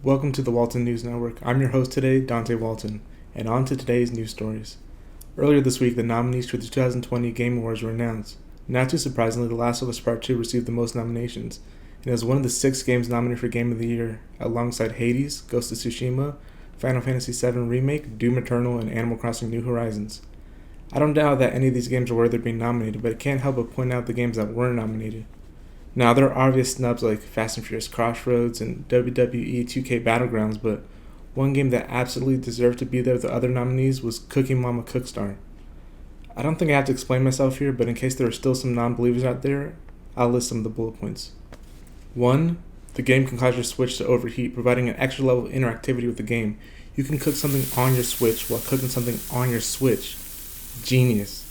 Welcome to the Walton News Network. I'm your host today, Dante Walton, and on to today's news stories. Earlier this week, the nominees for the 2020 Game Awards were announced. Not too surprisingly, The Last of Us Part 2 received the most nominations, and it was one of the 6 games nominated for Game of the Year, alongside Hades, Ghost of Tsushima, Final Fantasy VII Remake, Doom Eternal, and Animal Crossing New Horizons. I don't doubt that any of these games are worthy of being nominated, but I can't help but point out the games that weren't nominated. Now, there are obvious snubs like Fast and Furious Crossroads and WWE 2K Battlegrounds, but one game that absolutely deserved to be there with the other nominees was Cooking Mama Cookstar. I don't think I have to explain myself here, but in case there are still some non-believers out there, I'll list some of the bullet points. 1. The game can cause your Switch to overheat, providing an extra level of interactivity with the game. You can cook something on your Switch while cooking something on your Switch. Genius.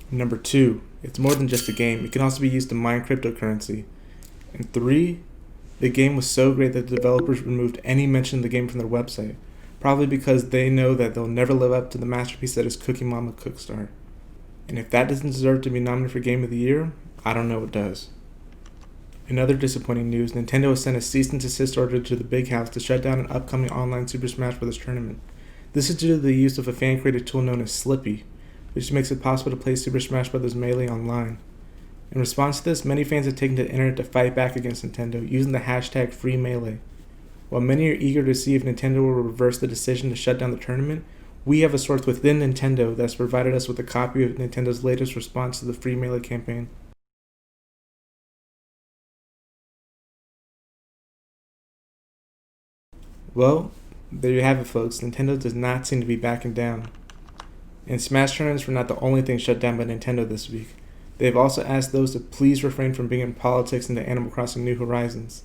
Number 2. It's more than just a game. It can also be used to mine cryptocurrency. And 3. The game was so great that the developers removed any mention of the game from their website, probably because they know that they'll never live up to the masterpiece that is Cooking Mama Cookstar. And if that doesn't deserve to be nominated for Game of the Year, I don't know what does. In other disappointing news, Nintendo has sent a cease and desist order to the Big House to shut down an upcoming online Super Smash Bros. Tournament. This is due to the use of a fan-created tool known as Slippy, which makes it possible to play Super Smash Bros. Melee online. In response to this, many fans have taken to the internet to fight back against Nintendo using the hashtag #FreeMelee. While many are eager to see if Nintendo will reverse the decision to shut down the tournament, we have a source within Nintendo that's provided us with a copy of Nintendo's latest response to the Free Melee campaign. Well, there you have it, folks. Nintendo does not seem to be backing down. And Smash tournaments were not the only thing shut down by Nintendo this week. They have also asked those to please refrain from bringing politics into Animal Crossing New Horizons.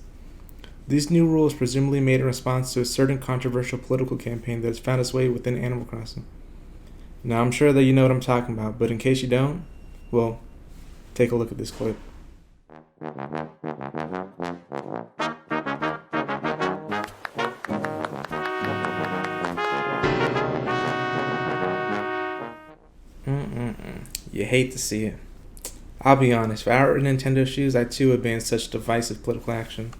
These new rules presumably made in response to a certain controversial political campaign that has found its way within Animal Crossing. Now, I'm sure that you know what I'm talking about, but in case you don't, well, take a look at this clip. You hate to see it. I'll be honest, if I were in Nintendo's shoes, I too would ban such divisive political action.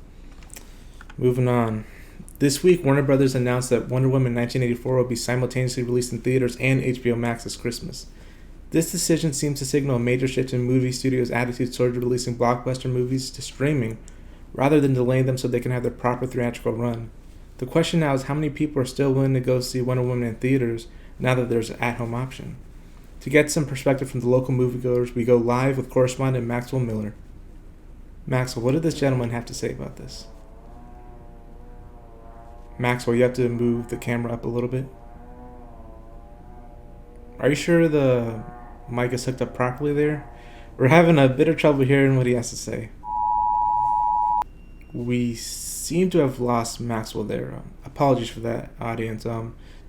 Moving on. This week, Warner Brothers announced that Wonder Woman 1984 will be simultaneously released in theaters and HBO Max this Christmas. This decision seems to signal a major shift in movie studios' attitudes toward releasing blockbuster movies to streaming, rather than delaying them so they can have their proper theatrical run. The question now is how many people are still willing to go see Wonder Woman in theaters now that there's an at-home option. To get some perspective from the local moviegoers, we go live with correspondent Maxwell Miller. Maxwell, what did this gentleman have to say about this? Maxwell, you have to move the camera up a little bit. Are you sure the mic is hooked up properly there? We're having a bit of trouble hearing what he has to say. We seem to have lost Maxwell there. Apologies for that, audience.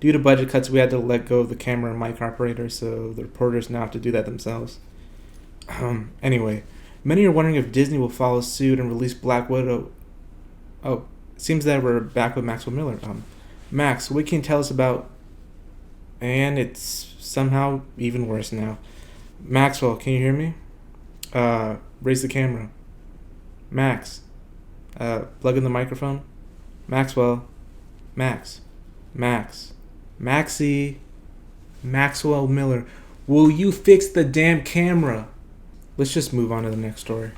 Due to budget cuts, we had to let go of the camera and mic operator, so the reporters now have to do that themselves. Anyway, many are wondering if Disney will follow suit and release Black Widow. Oh, it seems that we're back with Maxwell Miller. Max, what can you tell us about... And it's somehow even worse now. Maxwell, can you hear me? Raise the camera. Max, plug in the microphone. Maxwell. Maxie. Maxwell Miller. Will you fix the damn camera? Let's just move on to the next story.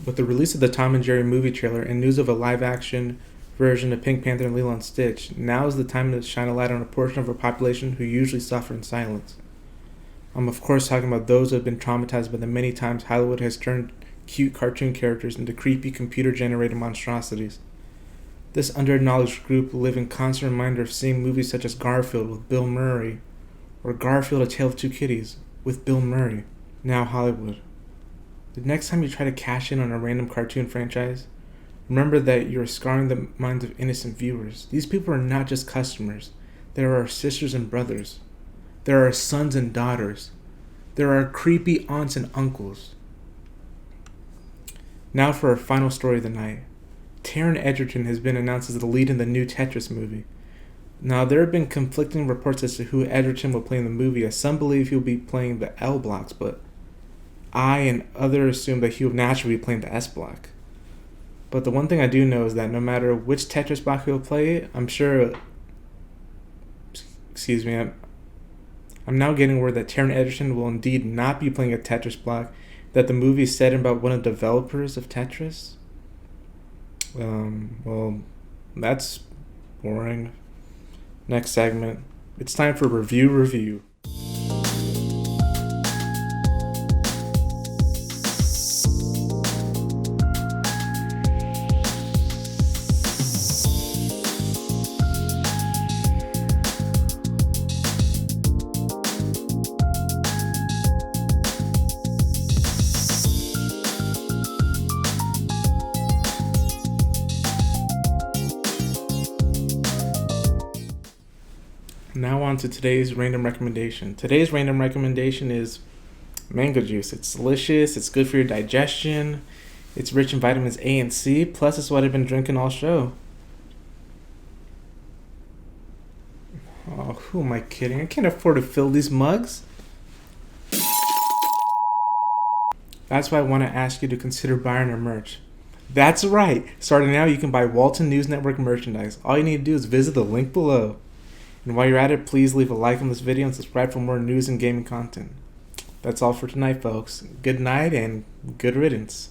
With the release of the Tom and Jerry movie trailer and news of a live-action version of Pink Panther and Lilo and Stitch, now is the time to shine a light on a portion of our population who usually suffer in silence. I'm of course talking about those who have been traumatized by the many times Hollywood has turned cute cartoon characters into creepy computer-generated monstrosities. This underacknowledged group live in constant reminder of seeing movies such as Garfield with Bill Murray, or Garfield: A Tale of Two Kitties with Bill Murray. Now Hollywood. The next time you try to cash in on a random cartoon franchise, remember that you are scarring the minds of innocent viewers. These people are not just customers. They are our sisters and brothers. There are our sons and daughters. There are our creepy aunts and uncles. Now for our final story of the night. Taron Egerton has been announced as the lead in the new Tetris movie. Now, there have been conflicting reports as to who Egerton will play in the movie, as some believe he'll be playing the L blocks, but I and others assume that he will naturally be playing the S block. But the one thing I do know is that no matter which Tetris block he'll play, I'm sure. Excuse me, I'm now getting word that Taron Egerton will indeed not be playing a Tetris block, that the movie is set about one of the developers of Tetris. Well, that's boring. Next segment. It's time for review. Now on to today's random recommendation. Today's random recommendation is mango juice. It's delicious, it's good for your digestion, it's rich in vitamins A and C, plus it's what I've been drinking all show. Oh, who am I kidding? I can't afford to fill these mugs. That's why I want to ask you to consider buying our merch. That's right! Starting now, you can buy Walton News Network merchandise. All you need to do is visit the link below. And while you're at it, please leave a like on this video and subscribe for more news and gaming content. That's all for tonight, folks. Good night and good riddance.